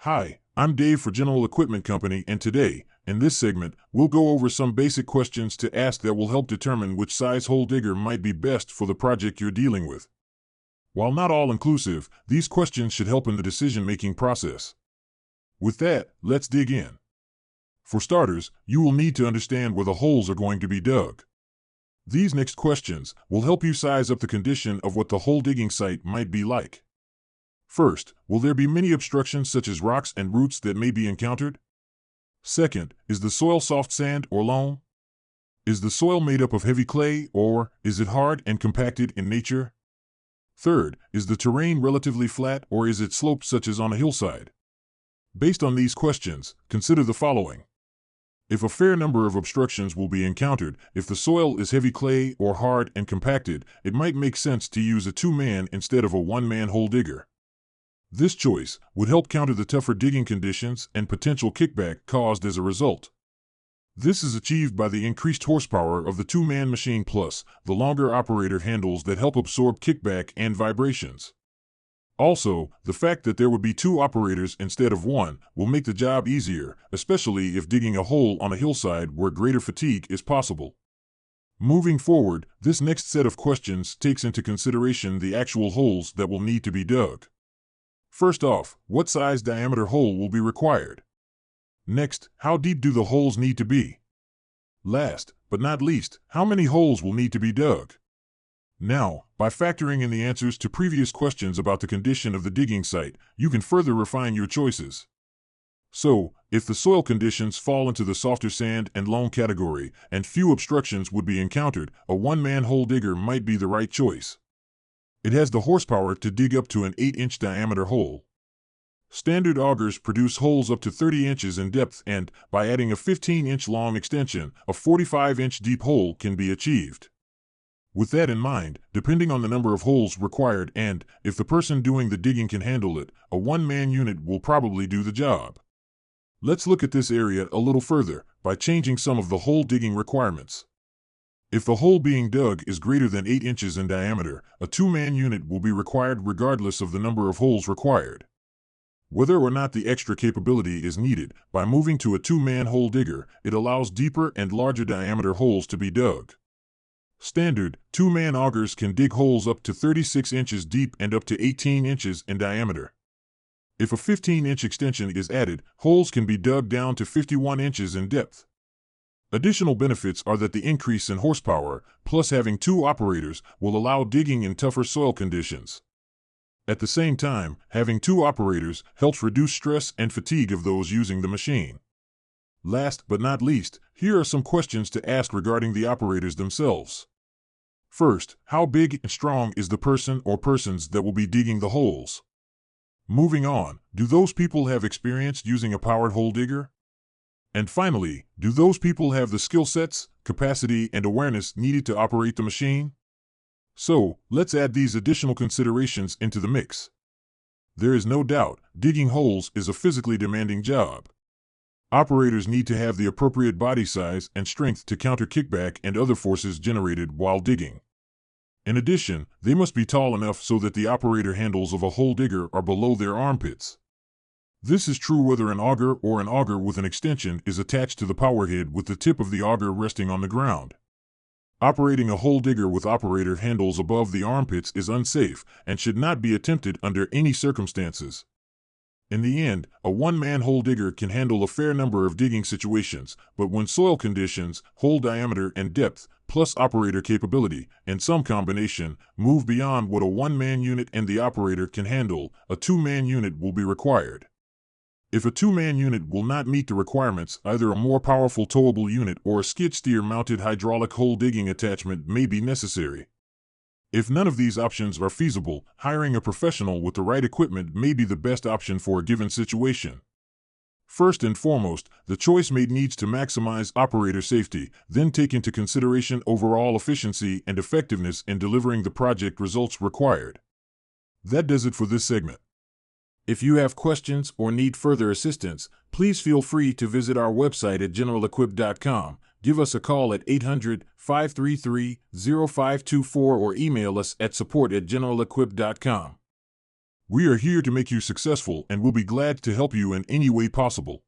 Hi, I'm Dave for General Equipment Company, and today, in this segment, we'll go over some basic questions to ask that will help determine which size hole digger might be best for the project you're dealing with. While not all-inclusive, these questions should help in the decision-making process. With that, let's dig in. For starters, you will need to understand where the holes are going to be dug. These next questions will help you size up the condition of what the hole digging site might be like. First, will there be many obstructions such as rocks and roots that may be encountered? Second, is the soil soft sand or loam? Is the soil made up of heavy clay, or is it hard and compacted in nature? Third, is the terrain relatively flat, or is it sloped such as on a hillside? Based on these questions, consider the following. If a fair number of obstructions will be encountered, if the soil is heavy clay or hard and compacted, it might make sense to use a two-man instead of a one-man hole digger. This choice would help counter the tougher digging conditions and potential kickback caused as a result. This is achieved by the increased horsepower of the two-man machine plus the longer operator handles that help absorb kickback and vibrations. Also, the fact that there would be two operators instead of one will make the job easier, especially if digging a hole on a hillside where greater fatigue is possible. Moving forward, this next set of questions takes into consideration the actual holes that will need to be dug. First off, what size diameter hole will be required? Next, how deep do the holes need to be? Last, but not least, how many holes will need to be dug? Now, by factoring in the answers to previous questions about the condition of the digging site, you can further refine your choices. So, if the soil conditions fall into the softer sand and loam category, and few obstructions would be encountered, a one-man hole digger might be the right choice. It has the horsepower to dig up to an 8-inch diameter hole. Standard augers produce holes up to 30 inches in depth, and, by adding a 15-inch long extension, a 45-inch deep hole can be achieved. With that in mind, depending on the number of holes required and if the person doing the digging can handle it, a one-man unit will probably do the job. Let's look at this area a little further by changing some of the hole digging requirements. If the hole being dug is greater than 8 inches in diameter, a two-man unit will be required regardless of the number of holes required. Whether or not the extra capability is needed, by moving to a two-man hole digger, it allows deeper and larger diameter holes to be dug. Standard, two-man augers can dig holes up to 36 inches deep and up to 18 inches in diameter. If a 15-inch extension is added, holes can be dug down to 51 inches in depth. Additional benefits are that the increase in horsepower, plus having two operators, will allow digging in tougher soil conditions. At the same time, having two operators helps reduce stress and fatigue of those using the machine. Last but not least, here are some questions to ask regarding the operators themselves. First, how big and strong is the person or persons that will be digging the holes? Moving on, do those people have experience using a powered hole digger? And finally, do those people have the skill sets, capacity, and awareness needed to operate the machine? So, let's add these additional considerations into the mix. There is no doubt, digging holes is a physically demanding job. Operators need to have the appropriate body size and strength to counter kickback and other forces generated while digging. In addition, they must be tall enough so that the operator handles of a hole digger are below their armpits. This is true whether an auger or an auger with an extension is attached to the power head with the tip of the auger resting on the ground. Operating a hole digger with operator handles above the armpits is unsafe and should not be attempted under any circumstances. In the end, a one-man hole digger can handle a fair number of digging situations, but when soil conditions, hole diameter and depth, plus operator capability, and some combination, move beyond what a one-man unit and the operator can handle, a two-man unit will be required. If a two-man unit will not meet the requirements, either a more powerful towable unit or a skid steer-mounted hydraulic hole digging attachment may be necessary. If none of these options are feasible, hiring a professional with the right equipment may be the best option for a given situation. First and foremost, the choice made needs to maximize operator safety, then take into consideration overall efficiency and effectiveness in delivering the project results required. That does it for this segment. If you have questions or need further assistance, please feel free to visit our website at generalequip.com. Give us a call at 800-533-0524 or email us at support@generalequip.com. We are here to make you successful and will be glad to help you in any way possible.